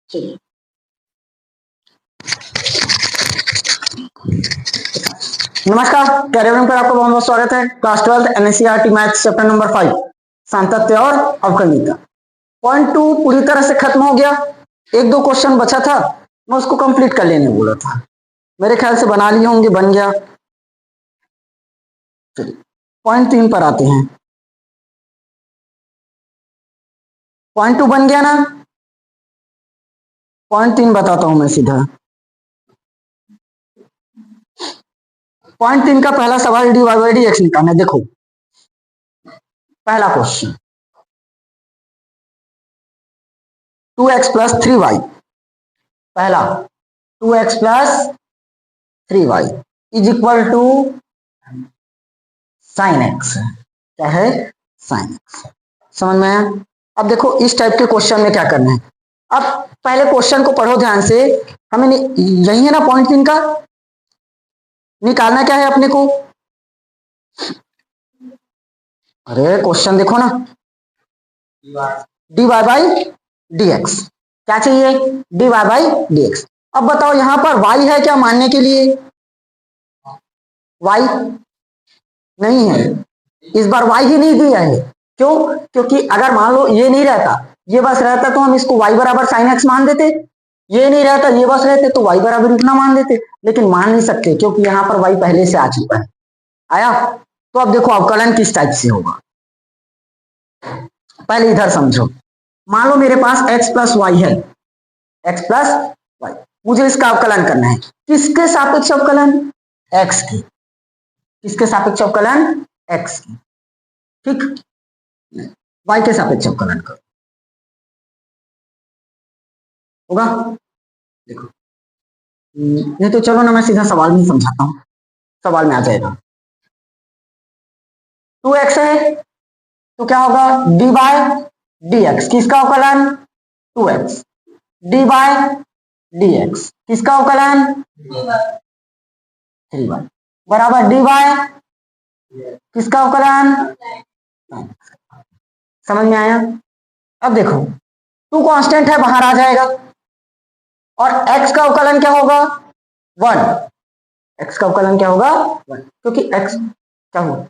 चलिए, नमस्कार। कैरियर पर आपका बहुत बहुत स्वागत है। Class 12 NCERT maths chapter number 5 सांतत्य और अवकलनीयता। पॉइंट 2 पूरी तरह से खत्म हो गया। एक दो क्वेश्चन बचा था, मैं उसको कंप्लीट कर लेने बोला था। मेरे ख्याल से बना लिए होंगे, बन गया। चलिए पॉइंट 3 पर आते हैं। पॉइंट 2 बन गया ना। पॉइंट 3 बताता हूं मैं सीधा। पॉइंट 3 का पहला सवाल d y by d x निकालना है। देखो पहला क्वेश्चन 2x प्लस 3y। पहला 2x plus 3y is equal to sine x. क्या है? Sine x. समझ में आया? अब देखो इस टाइप के क्वेश्चन में क्या करना है। अब पहले क्वेश्चन को पढ़ो ध्यान से। हमें यही है ना पॉइंट 3 का। निकालना क्या है अपने को? अरे क्वेश्चन देखो ना, d y by d x. क्या चाहिए? D y by d x. अब बताओ यहां पर y है क्या मानने के लिए? y नहीं है, इस बार y ही नहीं दिया है। क्यों? क्योंकि अगर मान लो ये नहीं रहता, ये बस रहता तो हम इसको y बराबर साइन एक्स मान देते। ये नहीं रहता, ये बस रहते तो y बराबर इतना मान देते। लेकिन मान नहीं सकते क्योंकि यहाँ पर y पहले से आ चुका है। आया? तो अब देखो अवकलन किस टाइप से होगा। पहले इधर समझो। मान लो मेरे पास x प्लस वाई है, x प्लस वाई। मुझे इसका अवकलन करना है। किसके सापेक्ष अवकलन? x की। किसके सापेक्ष अवकलन? x की। ठीक, y के सापेक्ष अवकलन करो। होगा? देखो नहीं तो चलो ना मैं सीधा सवाल में समझाता हूं, सवाल में आ जाएगा। 2x है तो क्या होगा? D by d x. किसका अवकलन? 2x। D by d x किसका अवकलन? 3y बराबर डी बाय किसका अवकलन? समझ में आया? अब देखो 2 कांस्टेंट है, बाहर आ जाएगा। और x का अवकलन क्या होगा? 1। x का अवकलन क्या होगा? 1, क्योंकि x क्या होगा?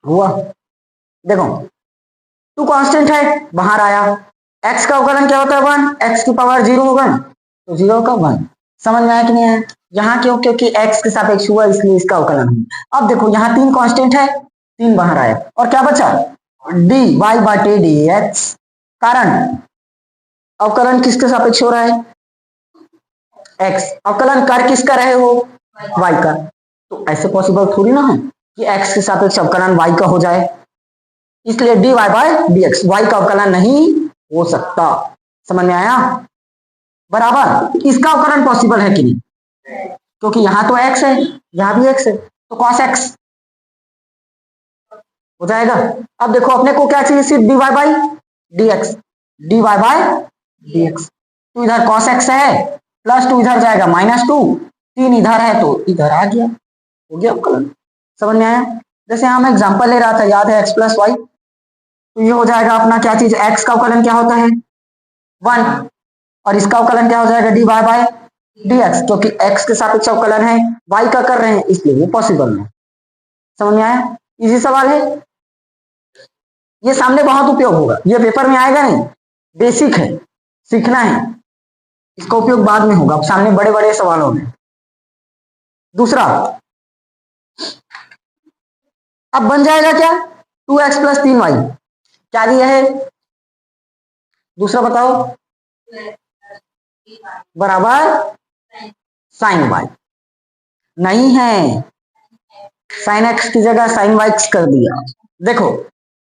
हुआ? देखो 2 कांस्टेंट है, बाहर आया। x का अवकलन क्या होता है? 1। x की पावर 0 होगा ना, तो 0 का 1। समझ में आया कि नहीं आया? यहाँ क्यों? क्योंकि x के सापेक्ष हुआ इसलिए इसका अवकलन हुआ। अब देखो यहाँ 3 कांस्टेंट है, 3 बाहर आया और क्या बचा? डी वाई बाटे डी एक्स। कारण अवकलन किसके सापेक्ष हो रहा है? x। अवकलन कर किसका रहे हो? y का। तो ऐसे पॉसिबल थोड़ी ना है कि x के सापेक्ष अवकलन y का हो जाए। इसलिए d y by d x y का अवकलन नहीं हो सकता। समझ में आया? बराबर इसका अवकलन पॉसिबल है कि नहीं? क्योंकि यहां तो x है, यहां भी x है, तो cos x हो जाएगा। अब देखो अपने को क्या चाहिए? सिर्फ d y by d x. D y by d x. तो इधर cos x है, +2 इधर जाएगा -2, 3 इधर है तो इधर आ गया, हो गया अवकलन। समझ में आया? जैसे यहाँ मैं एग्जांपल ले रहा था, याद है? x plus y. तो ये हो जाएगा अपना क्या चीज? x का अवकलन क्या होता है? 1। और इसका अवकलन क्या हो जाएगा? D y by d x. क्योंकि x के सापेक्ष अवकलन है, y का कर रहे हैं, इसलिए वो पॉसिबल नहीं। समझ में आया? इजी सवाल है। ये सामने बहुत उपयोग होगा, ये पेपर में आएगा नहीं, बेसिक है, सीखना है। इसका उपयोग बाद में होगा, अब सामने बड़े बड़े सवाल होंगे। दूसरा अब बन जाएगा क्या? 2x plus 3y। क्या दिया है? दूसरा बताओ। बराबर साइन y। नहीं है, साइन x की जगह साइन y कर दिया। देखो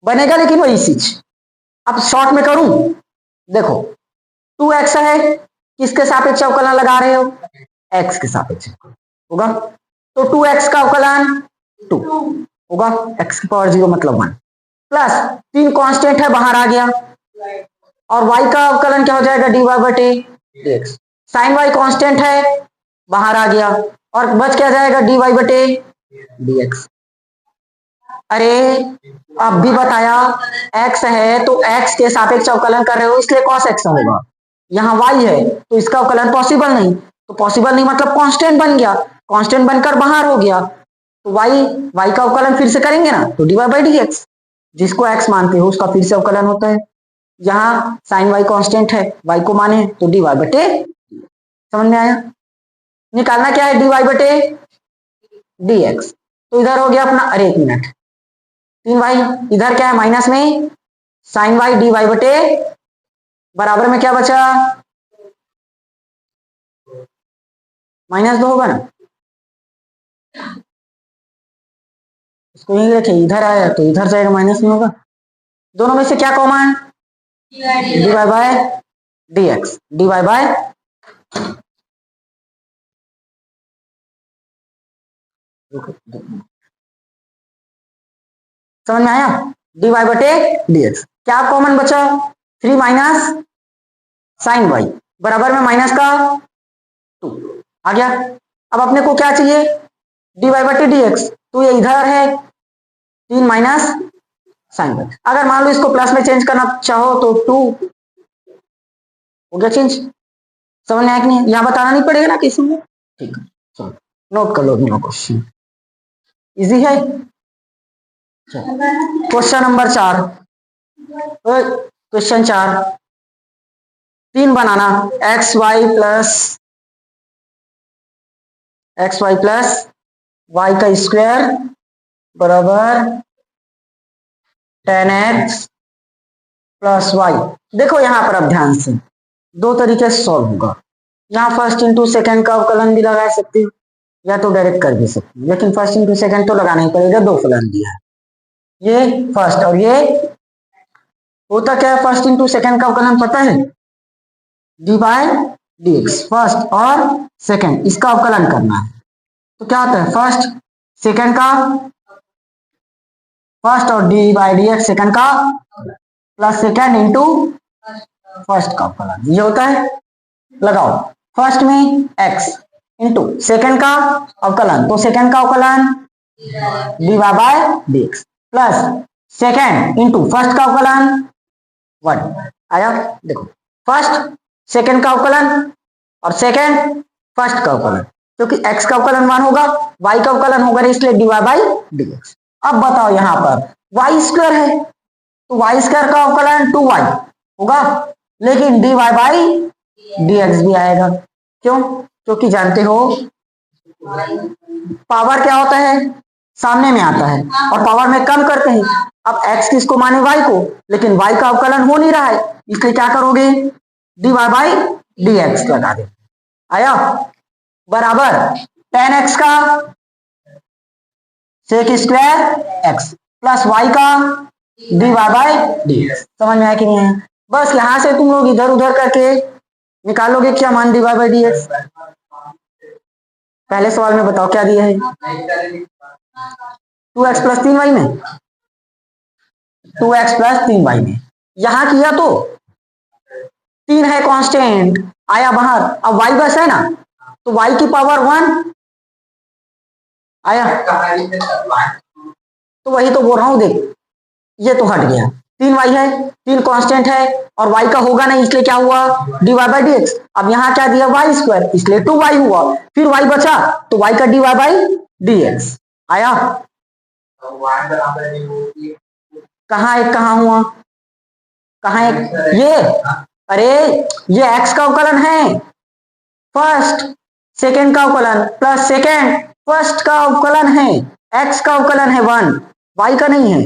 बनेगा लेकिन वही चीज। अब शॉर्ट में करूं, देखो 2x है, किसके सापेक्ष अवकलन लगा रहे हो? x के सापेक्ष होगा। तो 2x का अवकलन 2 होगा, x की पावर 0 मतलब 1, प्लस 3 कांस्टेंट है, बाहर आ गया। और y का अवकलन क्या हो जाएगा? डी वाई बटे d x. Sine y constant है, बाहर आ गया और बच क्या जाएगा? डी वाई बटे डी एक्स। अरे अब भी बताया x है तो x के सापेक्ष अवकलन कर रहे हो इसलिए cos x होगा। यहाँ y है तो इसका अवकलन पॉसिबल नहीं, तो पॉसिबल नहीं मतलब कांस्टेंट बन गया, कांस्टेंट बनकर बाहर हो गया, तो y का अवकलन फिर से करेंगे ना तो dy बाई डी एक्स, जिसको x मानते हो उसका फिर से अवकलन होता है। यहाँ साइन y कांस्टेंट है, y को माने तो dy बटे, समझ में आया? निकालना क्या है dy बटे dx, तो इधर हो गया अपना, अरे एक मिनट, 3y इधर क्या है माइनस में साइन y dy बटे बराबर में क्या बचा -2 होगा ना, इसको यही रखे, इधर आया तो इधर जाएगा माइनस में होगा, दोनों में से क्या common dy by dx, dy by समझ में आया, dy बटे dx, क्या कॉमन बचा 3 माइनस साइन y बराबर में माइनस का 2 आ गया। अब अपने को क्या चाहिए dy बटे dx, तो ये इधर है 3 माइनस साइन y, अगर मान लो इसको प्लस में चेंज करना चाहो तो 2 हो गया चेंज, समझ में आया कि नहीं? यहाँ बताना नहीं पड़ेगा ना किसी में, ठीक है चलो नोट कर लो अपना क्वेश्चन, इजी है। क्वेश्चन नंबर 4, क्वेश्चन 4 3 बनाना एक्स वाई प्लस वाई का स्क्वायर बराबर 10x प्लस वाई। देखो यहाँ पर अब ध्यान से दो तरीके से सॉल्व होगा, यहाँ फर्स्ट इंटू सेकेंड का अवकलन भी लगा सकते हो या तो डायरेक्ट कर भी सकते हो, लेकिन फर्स्ट इंटू सेकेंड तो लगाना ही पड़ेगा, दो फलन दिया है, ये फर्स्ट और ये होता क्या है, फर्स्ट इंटू सेकेंड का अवकलन पता है d by d x, first और सेकेंड इसका अवकलन करना है, तो क्या होता है फर्स्ट सेकेंड का, फर्स्ट और d by d x second का प्लस सेकेंड इंटू फर्स्ट का अवकलन, ये होता है। लगाओ फर्स्ट में x इंटू सेकेंड का अवकलन, तो सेकेंड का अवकलन d y by d x plus second into first का अवकलन 1 आया। देखो फर्स्ट सेकेंड का अवकलन और सेकेंड फर्स्ट का अवकलन, क्योंकि x का अवकलन 1 होगा y का अवकलन होगा इसलिए d y by d x. अब बताओ यहाँ पर वाई स्क्वायर है तो वाई स्क्वायर का अवकलन 2y होगा, लेकिन d y by d x भी आएगा, क्यों? क्योंकि जानते हो पावर क्या होता है सामने में आता है और पावर में कम करते हैं। अब x किसको माने y को, लेकिन y का अवकलन हो नहीं रहा है, इसलिए क्या करोगे d y by d x लगा दे, आया बराबर 10x का sec square x plus y का d y by d x. समझ में आया कि नहीं है? बस यहां से तुम लोग इधर उधर करके निकालोगे क्या मान d y by d x. पहले सवाल में बताओ क्या दिया है 2x प्लस 3y में, 2x प्लस 3y में यहां किया तो 3 है कांस्टेंट आया बाहर, अब y बस है ना तो y की पावर 1 आया, तो वही तो बोल रहा हूं, देख ये तो हट गया, 3y है 3 कांस्टेंट है और y का होगा नहीं इसलिए क्या हुआ d y by d x. अब यहाँ क्या दिया वाई स्क्वायर इसलिए 2y हुआ, फिर y बचा तो y का d y by d x आया। कहाँ एक कहाँ हुआ, कहाँ एक ये, अरे ये x का अवकलन है, फर्स्ट सेकेंड का अवकलन प्लस सेकेंड फर्स्ट का अवकलन है, x का अवकलन है 1 y का नहीं है।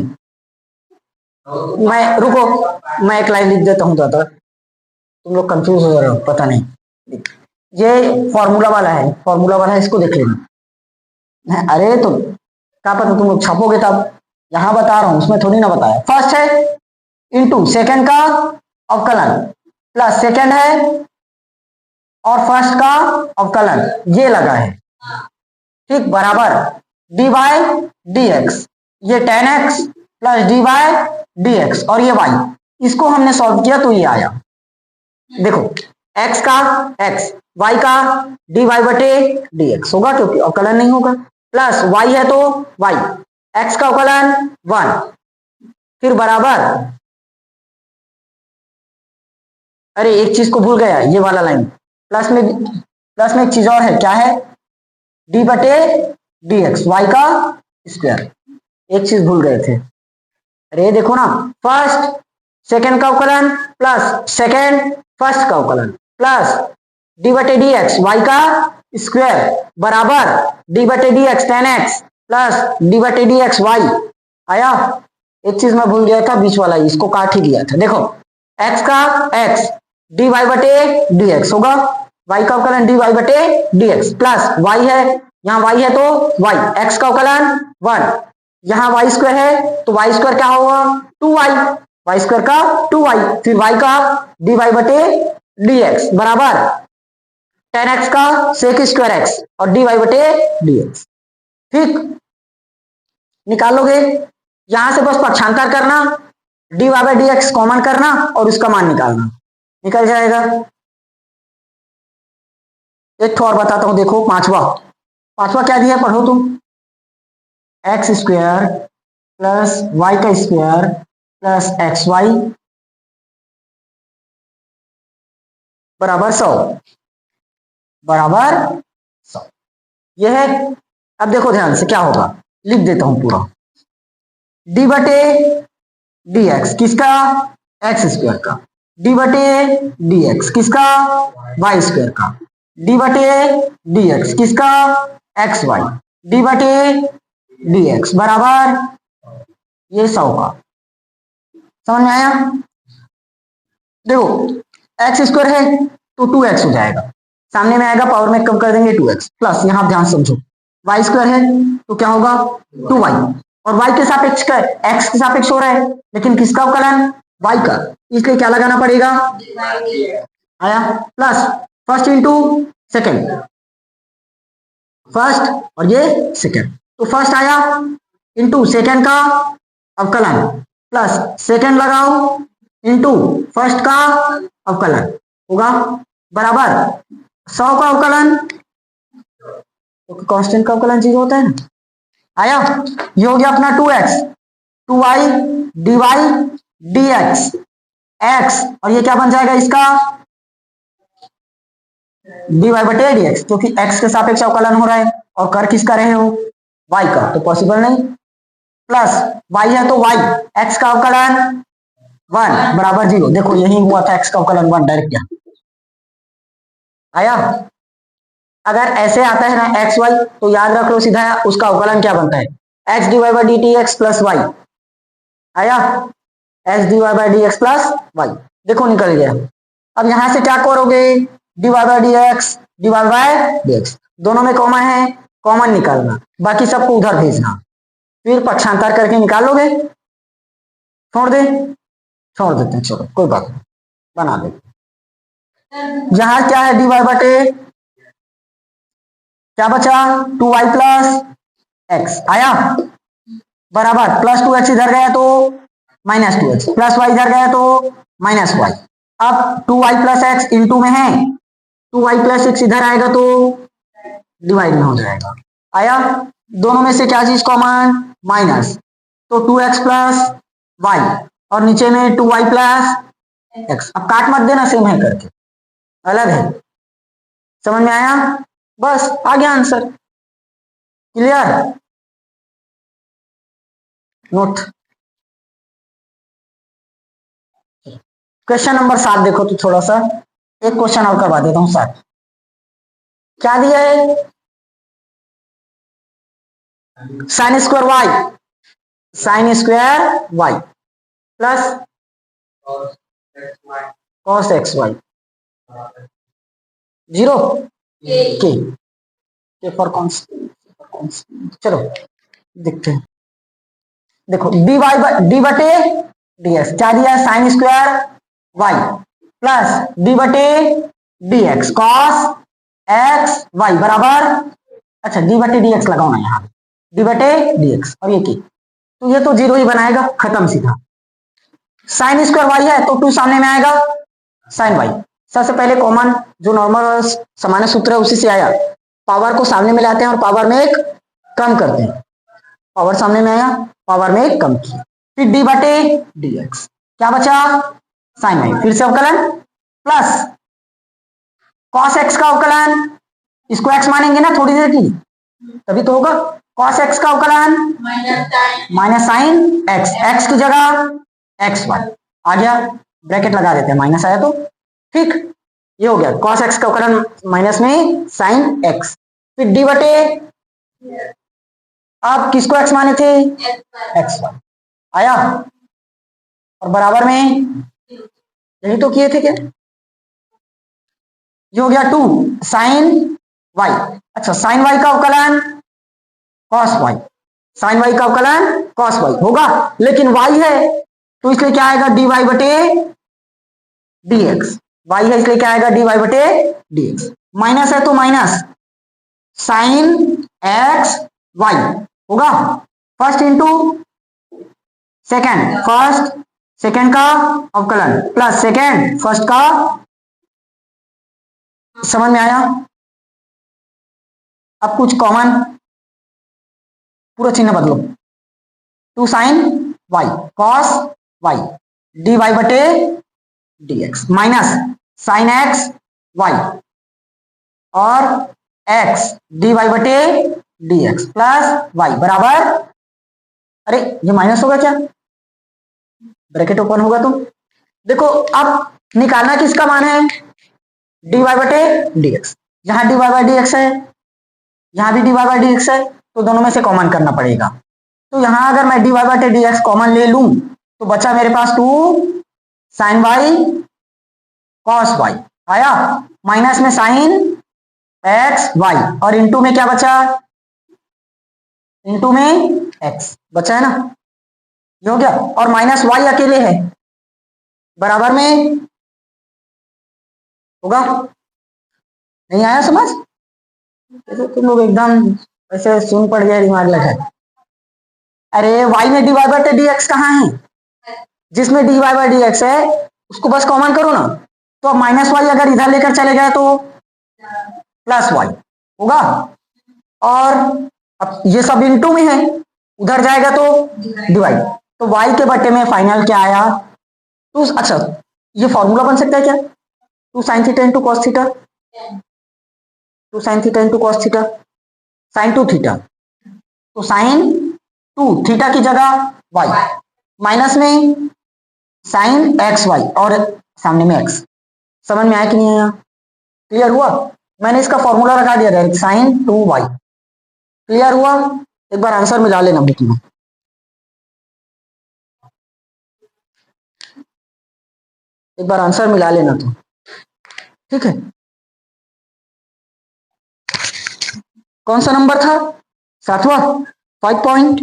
मैं रुको मैं एक लाइन लिख देता हूं दादा, तुम लोग कंफ्यूज हो रहे हो पता नहीं, ये फॉर्मूला वाला है, फॉर्मूला वाला है इसको देख लेना। अरे तो क्या पता तुम लोग छापोगे तब, यहां बता रहा हूं उसमें थोड़ी ना बताया। फर्स्ट है इंटू सेकेंड का अवकलन प्लस सेकेंड है और फर्स्ट का अवकलन ये लगा है, ठीक बराबर डी वाई डी एक्स, ये 10x plus d y d x और ये y, इसको हमने सॉल्व किया तो ये आया। देखो x का x, y का डी वाई बटे डी एक्स होगा क्योंकि अवकलन नहीं होगा, प्लस y है तो y x का अवकलन 1, फिर बराबर, अरे एक चीज को भूल गया, ये वाला लाइन प्लस में एक चीज और है, क्या है, d बटे dx y का स्क्वायर, एक चीज भूल गए थे। अरे देखो ना, फर्स्ट सेकेंड का अवकलन प्लस सेकेंड फर्स्ट का अवकलन प्लस d बटे dx y का स्क्वायर बराबर d बटे dx tan x plus d बटे dx y। आया, एक चीज मैं भूल गया था बीच वाला, इसको काट ही दिया था। देखो x का x dy बटे dx होगा, y का अवकलन dy बटे dx प्लस y है, यहाँ y है तो y, x का अवकलन 1, यहाँ y स्क्वायर है तो y स्क्वायर क्या होगा 2y, y स्क्वायर का 2y, फिर y का dy बटे dx बराबर tan x का sec स्क्वायर x और dy बटे dx। ठीक, निकालोगे, यहां से बस पक्षांतर करना, dy बाय dx कॉमन करना और उसका मान निकालना, निकल जाएगा। एक तो और बताता हूं, देखो पांचवा क्या दिया, पढ़ो तुम, एक्स स्क्वायर प्लस वाई का स्क्वायर प्लस एक्स वाई बराबर 100 यह है। अब देखो ध्यान से क्या होगा, लिख देता हूं पूरा, डी बटे डी एक्स किसका, एक्स स्क्वायर का, डी बटे डी एक्स किसका, वाई स्क्वायर का, डी बटे डी एक्स किसका, एक्स वाई, डी बटे डी एक्स बराबर ये 100 का। समझ में आया? देखो एक्स स्क्वायर है तो 2x हो जाएगा, सामने में आएगा पावर में कम कर देंगे 2x प्लस, यहां ध्यान समझो, वाई स्क्वायर है तो क्या होगा 2y, और y के सापेक्ष का x के सापेक्ष हो रहा है, लेकिन किसका अवकलन, y का, इसलिए क्या लगाना पड़ेगा, आया, plus first into second, first और ये सेकेंड, तो फर्स्ट आया इंटू सेकेंड का अवकलन प्लस सेकेंड लगाओ इंटू फर्स्ट का अवकलन होगा बराबर 100 का अवकलन, तो कांस्टेंट का अवकलन 0 होता है ना। आया, ये हो गया अपना 2x 2y dy dx x, और ये क्या बन जाएगा इसका dy बटे dx, क्योंकि x के सापेक्ष अवकलन हो रहा है और कर किसका रहे हो, y का, तो पॉसिबल नहीं, प्लस y है तो y, x का अवकलन 1 बराबर 0, देखो यही हुआ था, x का अवकलन 1 डायरेक्ट यहाँ आया। अगर ऐसे आता है ना एक्स वाई, तो याद रख लो सीधा उसका अवकलन क्या बनता है, x d y by d t x plus y, आया, x d y by d x plus y, देखो निकल गया। अब यहां से क्या करोगे, d y by d x d y by d x, दोनों में कॉमन है, कॉमन निकालना, बाकी सबको उधर भेजना, फिर पक्षांतर करके निकालोगे, छोड़ देते हैं, चलो कोई बात नहीं, बना दे। यहां क्या है, डी वाई बटे क्या बचा 2y प्लस एक्स, आया बराबर प्लस 2x इधर गया तो माइनस 2x प्लस y इधर गया तो माइनस y। अब 2y प्लस एक्स इंटू में है, 2y प्लस एक्स इधर आएगा तो डिवाइड में हो जाएगा, आया, दोनों में से क्या चीज कॉमन, माइनस, तो 2x प्लस y और नीचे में 2y प्लस एक्स, अब काट मत देना, सेम है करके, अलग है, समझ में आया, बस आ गया answer, clear, note. Question number 7 देखो, तो थोड़ा सा एक क्वेश्चन और करवा देता हूं, 7 क्या दिया है, sine square y plus cos x y 0 के फॉर कांस्टेंट, चलो देखते हैं। देखो डी बटे डी एक्स क्या दिया, sine square y plus d बटे d x cos x y बराबर, अच्छा डी बटे डी एक्स लगाओ ना यहाँ, डी बटे डी एक्स, और ये की, तो ये तो 0 ही बनाएगा, खत्म सीधा। साइन स्क्वायर वाई है तो 2 सामने में आएगा, साइन वाई, सबसे पहले कॉमन जो नॉर्मल सामान्य सूत्र है उसी से आया, पावर को सामने में लाते हैं और पावर में एक कम करते हैं, पावर सामने में आया, पावर में कम की, फिर डी बटे डी एक्स, क्या बचा साइन वाई, फिर से अवकलन प्लस कॉस एक्स का अवकलन, इसको एक्स मानेंगे ना थोड़ी देर की, तभी तो होगा, कॉस एक्स का अवकलन माइनस साइन एक्स, एक्स की जगह एक्स वाई आ गया, ब्रैकेट लगा देते हैं, माइनस आया तो ठीक, ये हो गया कॉस एक्स का अवकलन माइनस में साइन एक्स, फिर डी बटे, आप किसको एक्स माने थे, एक्स वाई आया, और बराबर में यही तो किए थे क्या, ये हो गया 2 साइन वाई, अच्छा साइन वाई का अवकलन कॉस वाई, साइन वाई का अवकलन कॉस वाई होगा, लेकिन वाई है तो इसलिए क्या आएगा डी वाई बटे डी एक्स, वाई है इसलिए क्या आएगा डी वाई बटे डी एक्स, माइनस है तो माइनस साइन एक्स वाई होगा, first into second, first second का अवकलन प्लस सेकेंड फर्स्ट का, समझ में आया, अब कुछ कॉमन, पूरा चिन्ह बदलो, 2 sine y cos y d y बटे d x minus sine x y और एक्स डी वाई बटे डी एक्स प्लस वाई बराबर, अरे ये माइनस होगा क्या, ब्रैकेट ओपन होगा तो देखो, अब निकालना किसका मान है, डी वाई बटे डी एक्स, यहाँ d y by d x है, यहाँ भी d y by d x है, तो दोनों में से कॉमन करना पड़ेगा, तो यहाँ अगर मैं डी वाई बटे डी एक्स कॉमन ले लूं तो बचा मेरे पास 2 साइन वाई कॉस वाई आया, माइनस में साइन एक्स वाई और इंटू में क्या बचा, इंटू में एक्स बचा है ना, ये हो गया, और माइनस वाई अकेले है, बराबर में होगा, नहीं आया समझ, तो तुम लोग एकदम ऐसे सुन पड़ गया, दिमाग लगा, अरे y में डी वाई बटे डी एक्स कहाँ है, जिसमें d y by d x है उसको बस कॉमन करो ना, तो अब माइनस वाई अगर इधर लेकर चले गए तो प्लस वाई होगा, और अब ये सब इंटू में है, उधर जाएगा तो डिवाइड, तो y के बटे में फाइनल क्या आया, तो अच्छा ये फॉर्मूला बन सकता है क्या, 2 sine theta into cos theta, 2 sine theta into cos theta, sine 2 theta, तो साइन 2 थीटा की जगह y माइनस में साइन एक्स वाई और सामने में x, समझ में आया कि नहीं आया, क्लियर हुआ, मैंने इसका फॉर्मूला लगा दिया डायरेक्ट साइन 2y, क्लियर हुआ, एक बार आंसर मिला लेना बुक में, एक बार आंसर मिला लेना तो ठीक है, कौन सा नंबर था, 7वां, 5 पॉइंट,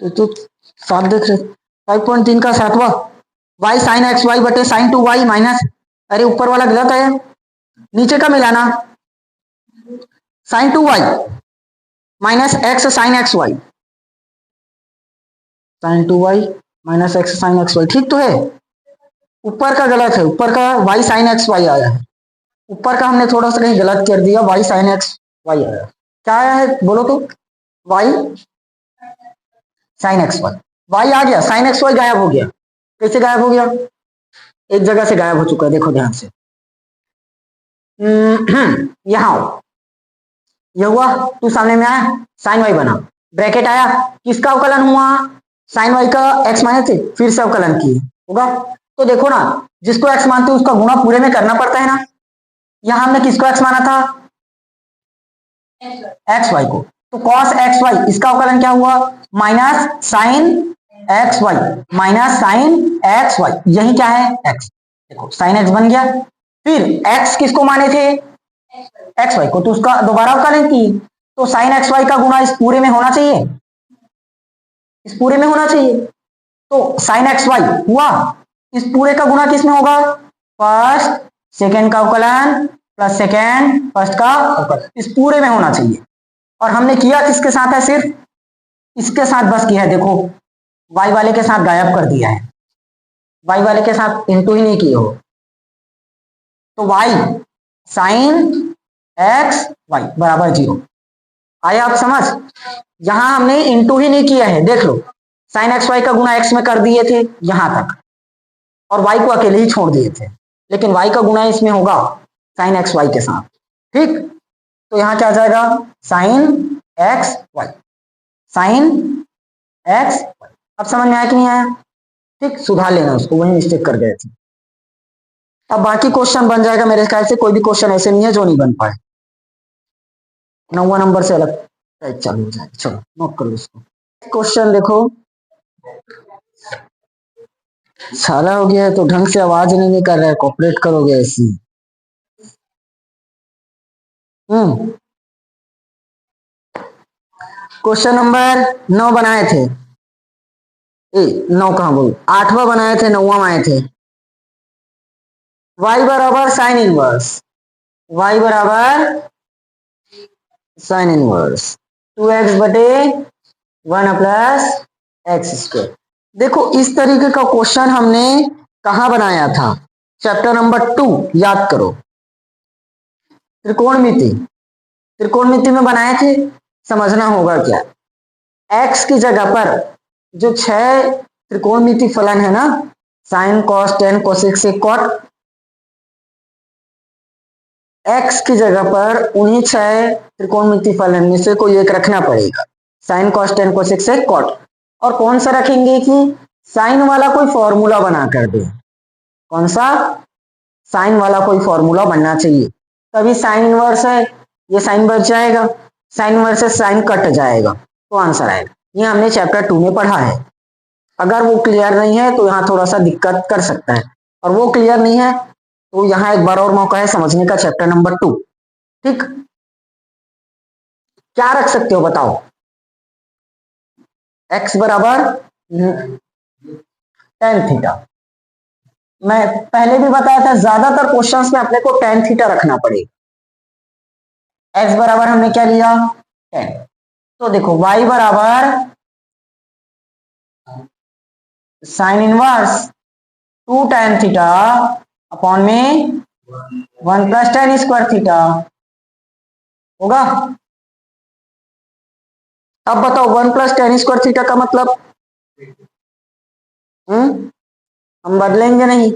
तो 7 देख रहे, 5.3 का 7वां, y साइन एक्स वाई बटे साइन 2y माइनस, अरे ऊपर वाला गलत है, नीचे का मिलाना, sine 2y minus x sine x y, sine 2y minus x sine x y, ठीक तो है, ऊपर का गलत है, ऊपर का y साइन एक्स वाई आया है, ऊपर का हमने थोड़ा सा कहीं गलत कर दिया, y साइन एक्स वाई आया, क्या आया है बोलो तो, y sine x y, y आ गया, साइन एक्स वाई गायब हो गया, कैसे गायब हो गया, एक जगह से गायब हो चुका है, देखो ध्यान से, यहां यह हुआ, तू सामने में आया, साइन वाई बना, ब्रैकेट आया, किसका अवकलन हुआ, साइन वाई का एक्स माने थे, फिर से अवकलन किए होगा, तो देखो ना, जिसको एक्स मानते हो उसका गुणा पूरे में करना पड़ता है ना, यहां हमने किसको एक्स माना था, एक्स वाई को, तो कॉस एक्स वाई इसका अवकलन क्या हुआ, minus sine x y minus sine x y, यही क्या है एक्स, देखो साइन एक्स बन गया, फिर एक्स किसको माने थे, एक्स वाई को, तो उसका दोबारा अवकलन की, तो साइन एक्स वाई का गुणा इस पूरे में होना चाहिए, इस पूरे में होना चाहिए, तो साइन एक्स वाई हुआ, इस पूरे का गुणा किस में होगा, फर्स्ट सेकेंड का अवकलन प्लस सेकेंड फर्स्ट का अवकलन, इस पूरे में होना चाहिए, और हमने किया किसके साथ है, सिर्फ इसके साथ बस किया है, देखो y वाले के साथ गायब कर दिया है, y वाले के साथ इंटू ही नहीं किए हो, तो y साइन एक्स वाई बराबर 0, आया आप समझ? यहां हमने इंटू ही नहीं किया है, देख लो साइन एक्स वाई का गुना एक्स में कर दिए थे यहां तक, और वाई को अकेले ही छोड़ दिए थे, लेकिन वाई का गुना इसमें होगा साइन एक्स वाई के साथ। ठीक, तो यहां क्या आ जाएगा, sine x y, sine x. अब समझ में आया कि नहीं आया? ठीक, सुधार लेना उसको, वही मिस्टेक कर गए थे। अब बाकी क्वेश्चन बन जाएगा मेरे ख्याल से, कोई भी क्वेश्चन ऐसे नहीं है जो नहीं बन पाए। 9वां नंबर से अलग टाइप चालू हो जाएगा, चलो नोट कर लो इसको। क्वेश्चन देखो, साला हो गया है तो ढंग से आवाज नहीं निकल रहा है, कॉपरेट करोगे ऐसी। क्वेश्चन नंबर 9 बनाए थे, 9 कहां बोल, 8वां बनाए थे, 9वां आए थे। y बराबर साइन इनवर्स, y बराबर साइन इनवर्स 2x बटे 1 प्लस एक्स स्क्वायर। देखो इस तरीके का क्वेश्चन हमने कहा बनाया था, चैप्टर नंबर 2 याद करो, त्रिकोणमिति, त्रिकोणमिति में बनाए थे। समझना होगा क्या, x की जगह पर जो 6 त्रिकोणमिति फलन है ना, sine cos tan cosec sec cot, x की जगह पर उन्हीं 6 त्रिकोणमिति फलन में से कोई एक रखना पड़ेगा, sine cos tan cosec sec cot. और कौन सा रखेंगे कि साइन वाला कोई फॉर्मूला बना कर दे, कौन सा, साइन वाला कोई फॉर्मूला बनना चाहिए, तभी साइन इनवर्स है, ये साइन बच जाएगा, साइन इनवर्स से साइन कट जाएगा, तो आंसर आएगा। ये हमने चैप्टर 2 में पढ़ा है। अगर वो क्लियर नहीं है तो यहाँ थोड़ा सा दिक्कत कर सकता है, और वो क्लियर नहीं है तो यहाँ एक बार और मौका है समझने का, चैप्टर नंबर 2। ठीक, क्या रख सकते हो बताओ, x बराबर टेन थीटा। मैं पहले भी बताया था ज्यादातर क्वेश्चंस में अपने को टेन थीटा रखना पड़ेगा। x बराबर हमने क्या लिया, 10। तो देखो y बराबर sine inverse 2 tan theta upon में 1 प्लस टेन स्क्वायर थीटा होगा। अब बताओ 1 प्लस टेन स्क्वायर थीटा का मतलब, हम बदलेंगे नहीं,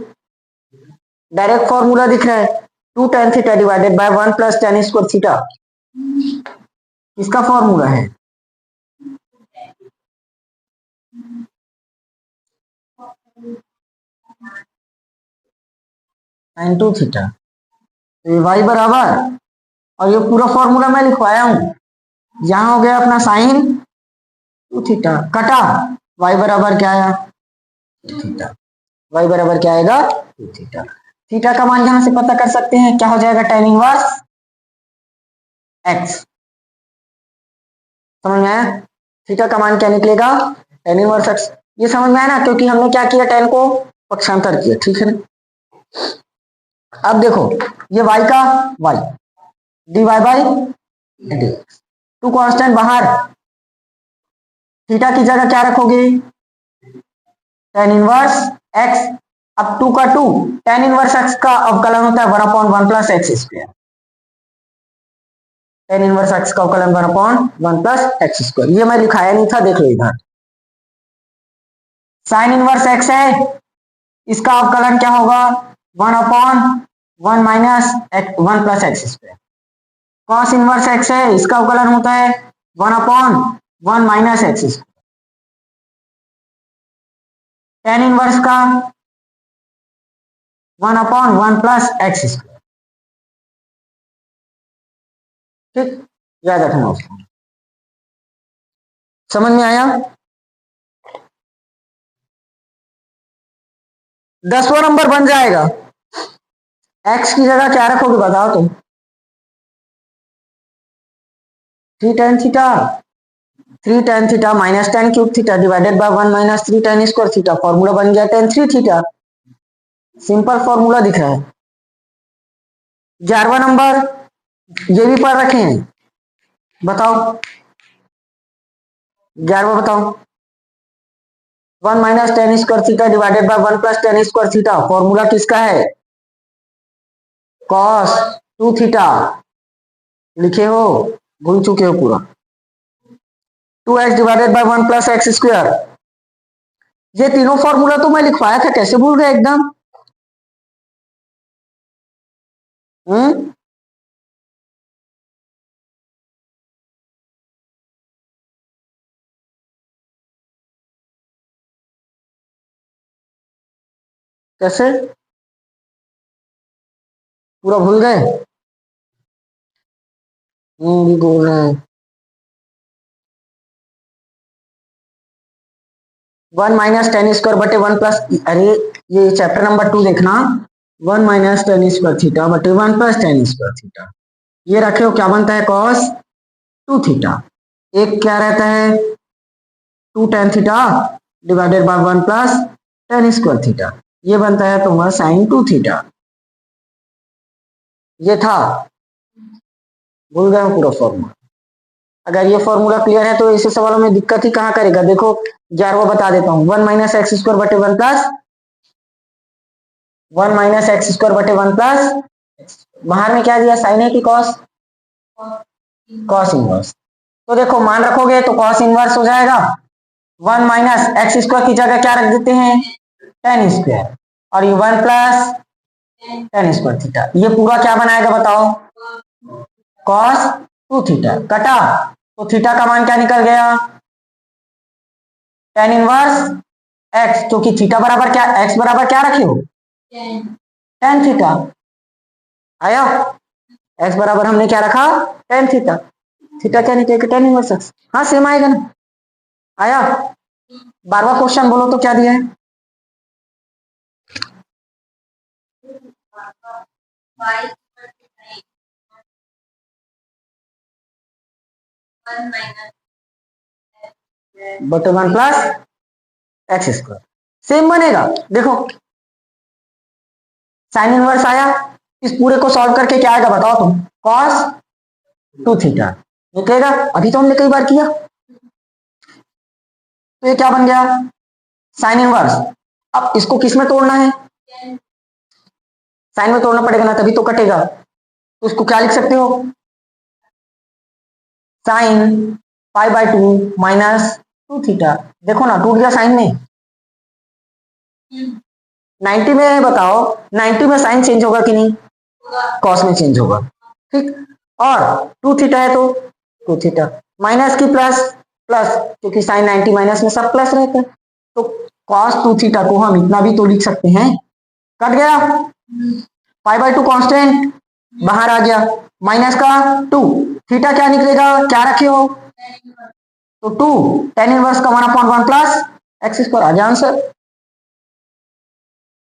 डायरेक्ट फॉर्मूला दिख रहा है, 2 tan theta divided by 1 plus ten square theta, इसका फॉर्मूला है। साइन 2 थीटा, तो ये y बराबर, और ये पूरा फॉर्मूला मैं लिखवाया हूं, यहां हो गया अपना साइन 2 थीटा कटा, y बराबर क्या आया, थीटा, y बराबर क्या आएगा 2 थीटा। थीटा का मान यहां से पता कर सकते हैं, क्या हो जाएगा, tan इनवर्स x। समझ में आया, थीटा का मान क्या निकलेगा, tan इनवर्स x। ये समझ में आया ना, क्योंकि हमने क्या किया, tan को पक्षांतर किया, ठीक है ना। अब देखो ये y का y dy by dx, two constant बाहर, थीटा की जगह क्या रखोगे, tan इनवर्स x। अब 2 का 2, tan इनवर्स x का अवकलन होता है 1/1 plus x square, tan inverse x का अवकलन 1/1 प्लस एक्स स्क्वायर। ये मैं लिखाया नहीं था, देख लो इधर, साइन इनवर्स x है, इसका अवकलन क्या होगा, 1/1 minus 1 plus x square. Cos inverse x है, इसका अवकलन होता है 1/1 minus x square. tan inverse का 1/1 प्लस एक्स स्क्वायर। ठीक, याद रखना उसको। समझ में आया। 10वां नंबर बन जाएगा, x की जगह क्या रखोगे बताओ तुम, 3 tan theta, 3 tan theta minus tan cube theta divided by 1 minus 3 tan square theta, formula बन गया tan 3 थीटा। सिंपल फॉर्मूला दिख रहा है। 11वां नंबर ये भी पढ़ रखे हैं, बताओ 11वां बताओ, 1 minus ten square theta divided by 1 plus ten square theta, formula किसका है, कॉस 2 थीटा। लिखे हो, भूल चुके हो पूरा। 2x divided by 1 plus x square. ये तीनों फॉर्मूला तो मैं लिखवाया था, कैसे भूल गए एकदम? हम्म, कैसे पूरा भूल गए? बोल रहे हैं 1 - tan² बटे 1 प्लस, अरे ये चैप्टर नंबर 2 देखना। 1 - tan² बटे 1 + tan²। ये रखे हो क्या बनता है? cos 2 theta. एक क्या रहता है? 2 tan थीटा डिवाइडेड बाय 1 + tan²थीटा। ये बनता है तुम्हारा sin 2 थीटा। ये था, भूल गए पूरा फॉर्मूला। अगर ये फॉर्मूला क्लियर है तो ऐसे सवालों में दिक्कत ही कहाँ करेगा। देखो 11वां बता देता हूँ। 1 - x² बटे 1 + बाहर में क्या दिया? साइन है कि कॉस? Cos inverse. तो देखो मान रखोगे तो कॉस इनवर्स हो जाएगा। 1 - x² की जगह क्या रख देते हैं? tan²। और ये 1 + tan²थीटा। ये पूरा क्या बनाएगा बताओ? cos 2 theta. कटा तो थीटा का मान क्या निकल गया? tan इनवर्स x, क्योंकि थीटा बराबर क्या, x बराबर क्या रखे हो? tan theta. आया? x बराबर हमने क्या रखा? tan theta. थीटा क्या निकलेगा? tan inverse x। हाँ सेम आएगा ना। आया? 12वां क्वेश्चन बोलो तो क्या दिया है? बटे 1 + x²। सेम बनेगा। देखो साइन इनवर्स आया, इस पूरे को सॉल्व करके क्या आएगा बताओ तुम? cos 2 थीटा निकलेगा। अभी तो हमने कई बार किया। तो ये क्या बन गया? Sine inverse. अब इसको किस में तोड़ना है? साइन में तोड़ना पड़ेगा ना, तभी तो कटेगा। तो इसको क्या लिख सकते हो? Sine π/2 - 2 theta. देखो ना टूट गया साइन में। 90 में बताओ, 90 में साइन चेंज होगा कि नहीं? कॉस में चेंज होगा। ठीक। और 2 थीटा है तो 2 थीटा माइनस की प्लस प्लस, क्योंकि साइन 90 माइनस में सब प्लस रहता है। तो cos 2 थीटा को हम इतना भी तो लिख सकते हैं। कट गया। π/2 कांस्टेंट बाहर आ गया, माइनस का 2। थीटा क्या निकलेगा? क्या रखे हो? तो 2 tan इनवर्स का 1/1 प्लस x²। आ गया आंसर।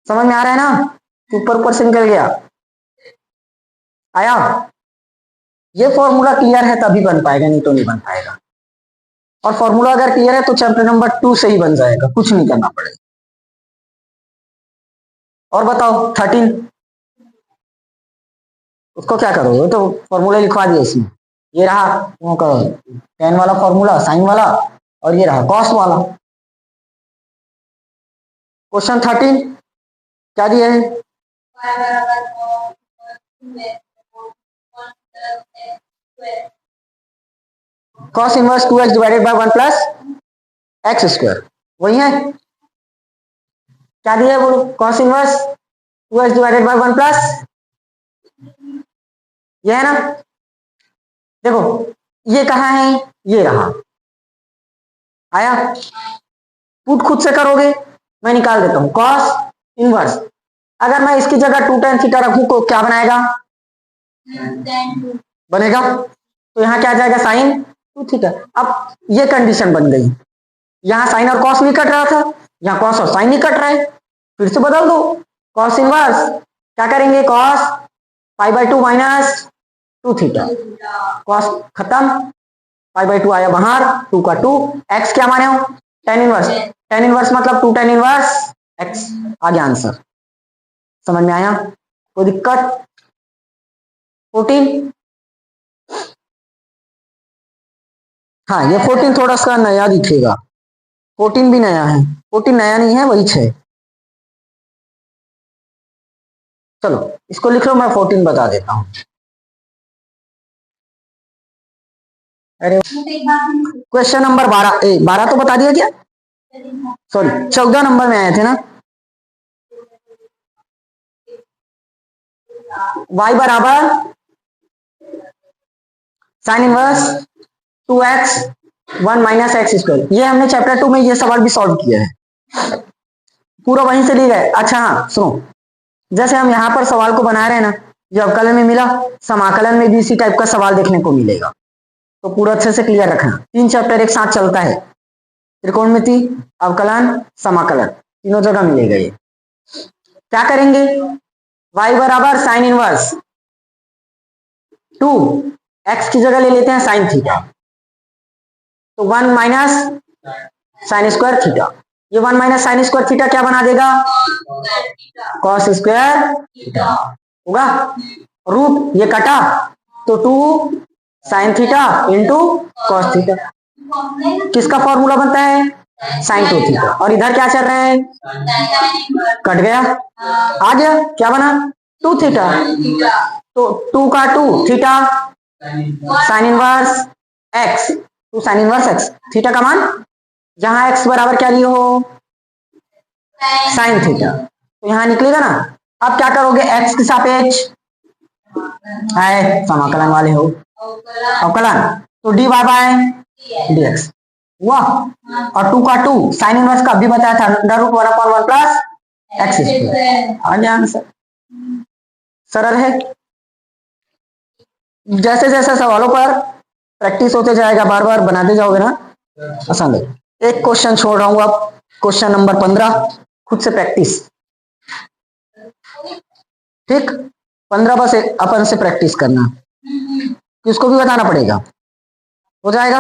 समझ में आ रहा है ना? ऊपर ऊपर से निकल गया। आया? ये फॉर्मूला क्लियर है तभी बन पाएगा, नहीं तो नहीं बन पाएगा। और फॉर्मूला अगर क्लियर है तो चैप्टर नंबर 2 से ही बन जाएगा, कुछ नहीं करना पड़ेगा। और बताओ 13, उसको क्या करोगे? तो फॉर्मूला लिखवा दिया इसमें। ये रहा टेन वाला फॉर्मूला, साइन वाला, और ये रहा कॉस वाला। क्वेश्चन 13 क्या दिया है? Cos inverse 2x divided by 1 + x²। वही है। क्या दिया है बोलो? Cos inverse 2x divided by 1 ये है ना। देखो ये कहाँ है? ये रहा। आया? पुट खुद से करोगे, मैं निकाल देता हूं। कॉस इनवर्स, अगर मैं इसकी जगह 2 tan थीटा रखूं तो क्या बनाएगा? बनेगा। तो यहाँ क्या आ जाएगा? Sine 2 theta. अब ये कंडीशन बन गई, यहाँ साइन और कॉस नहीं कट रहा था, यहाँ कॉस और साइन नहीं कट रहा है। फिर से बदल दो। कॉस इनवर्स क्या करेंगे? Cos π/2 minus 2 theta. कॉस खत्म, π/2 आया बाहर, 2 का 2। एक्स क्या माने हो? tan inverse. tan इनवर्स मतलब 2 tan इनवर्स x। आ गया आंसर। समझ में आया? कोई दिक्कत? 14। हाँ ये 14 थोड़ा सा नया दिखेगा। 14 भी नया है। 14 नया नहीं है, वही 6। चलो इसको लिख लो, मैं 14 बता देता हूँ। अरे क्वेश्चन नंबर 12 तो बता दिया क्या? सॉरी 14 नंबर में आए थे ना। y बराबर sine inverse 2x 1 minus x square. ये हमने चैप्टर 2 में ये सवाल भी सॉल्व किया है, पूरा वहीं से लिया है। अच्छा हाँ सुनो, जैसे हम यहाँ पर सवाल को बना रहे हैं ना, जो अवकलन में मिला, समाकलन में भी इसी टाइप का सवाल देखने को मिलेगा, तो पूरा अच्छे से क्लियर रखना। 3 चैप्टर एक साथ चलता है, त्रिकोणमिति, अवकलन, समाकलन, तीनों जगह मिलेगा ये। क्या करेंगे? y बराबर साइन इनवर्स 2 x की जगह ले लेते हैं साइन थीटा, तो 1 माइनस साइन स्क्वायर थीटा। ये 1 माइनस साइन स्क्वायर थीटा क्या बना देगा? कॉस स्क्वायर थीटा होगा। रूट ये कटा तो 2 sine theta into cos theta. किसका फॉर्मूला बनता है? Sine 2 theta. और इधर क्या चल रहा है? कट गया, आ गया, क्या बना? 2 थीटा। तो 2 का 2 theta sine inverse x, 2 sine inverse x. Theta का मान जहां एक्स बराबर क्या लिए हो? साइन थीटा, तो यहां निकलेगा ना। अब क्या करोगे? एक्स के सापेक्ष समाकलन वाले हो, अवकलन, तो d y by d x हुआ। और 2 का 2 साइन इनवर्स का भी बताया था, under root 1/1 plus x square. आ गया आंसर, सरल है। जैसे जैसे सवालों पर प्रैक्टिस होते जाएगा, बार बार बनाते जाओगे ना, आसान है। एक क्वेश्चन छोड़ रहा हूं अब, क्वेश्चन नंबर 15, खुद से प्रैक्टिस। ठीक, 15 बस अपन से प्रैक्टिस करना, किसको भी बताना पड़ेगा, हो जाएगा।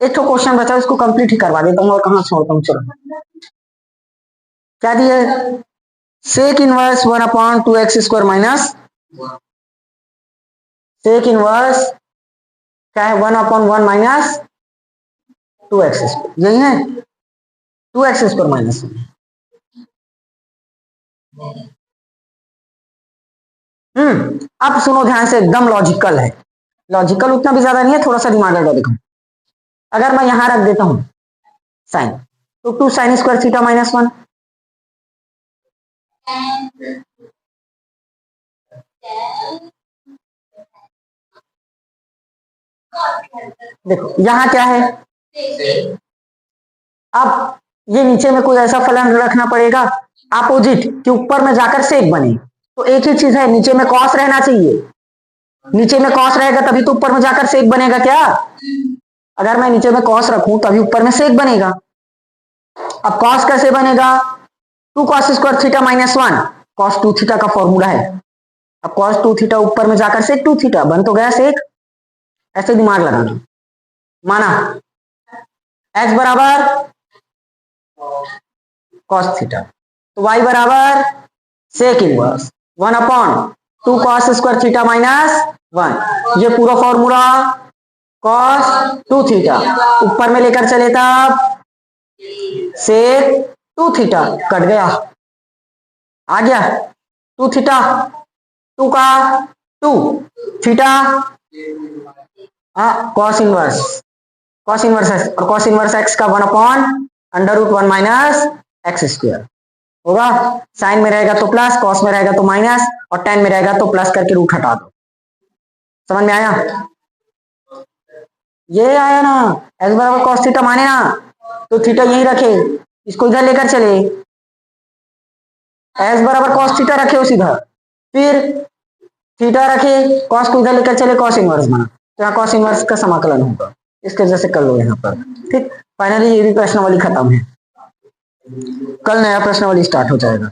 एक तो क्वेश्चन बचा, इसको कंप्लीट ही करवा देता हूँ और कहां छोड़ता हूँ। चलो क्या दिए? Sec inverse 1/2x square minus sec inverse क्या है? 1/1 माइनस 2x स्क्वायर, यही है 2x स्क्वायर माइनस। अब सुनो ध्यान से, एकदम लॉजिकल है। लॉजिकल उतना भी ज्यादा नहीं है, थोड़ा सा दिमाग लगा। देखो अगर मैं यहां रख देता हूं साइन, तो 2 साइन स्क्वायर थीटा माइनस 1। देखो यहां क्या है? अब ये नीचे में कोई ऐसा फलन रखना पड़ेगा अपोजिट कि ऊपर में जाकर सेक बने। तो एक ही चीज है, नीचे में कॉस रहना चाहिए। नीचे में कॉस रहेगा तभी तो ऊपर में जाकर सेक बनेगा क्या? अगर मैं नीचे में कॉस रखूं तभी ऊपर में सेक बनेगा। अब कॉस कैसे बनेगा? 2 cos square theta minus 1, cos 2 theta का फॉर्मूला है। अब कॉस 2 थीटा ऊपर में जाकर सेक 2 थीटा, बन तो गया सेक। ऐसे दिमाग लगाना। माना x बराबर कॉस थीटा, तो y बराबर sec inverse 1/2 cos square theta minus 1। ये पूरा फॉर्मूला कॉस 2 थीटा ऊपर में लेकर चले तब सेक 2 थीटा, कट गया, आ गया 2 थीटा, 2 का 2 थीटा कॉस इनवर्स एक्स, और कॉस इनवर्स एक्स का 1/√1 माइनस एक्स स्क्वायर होगा। साइन में रहेगा तो प्लस, कॉस में रहेगा तो माइनस, और टेन में रहेगा तो प्लस करके रूट हटा दो। समझ में आया? ये आया ना, एक्स बराबर कॉस थीटा माने ना, तो थीटा यही रखे, इसको इधर लेकर चले, एक्स बराबर कॉस थीटा रखे उस इधर, फिर थीटा रखे, कॉस को इधर लेकर चले, कॉस इनवर्स बना, तो यहाँ कॉस इनवर्स का समाकलन होगा। इसके वजह से कर लो यहाँ पर। ठीक, फाइनली ये भी प्रश्नावली खत्म है, कल नया प्रश्नावली स्टार्ट हो जाएगा।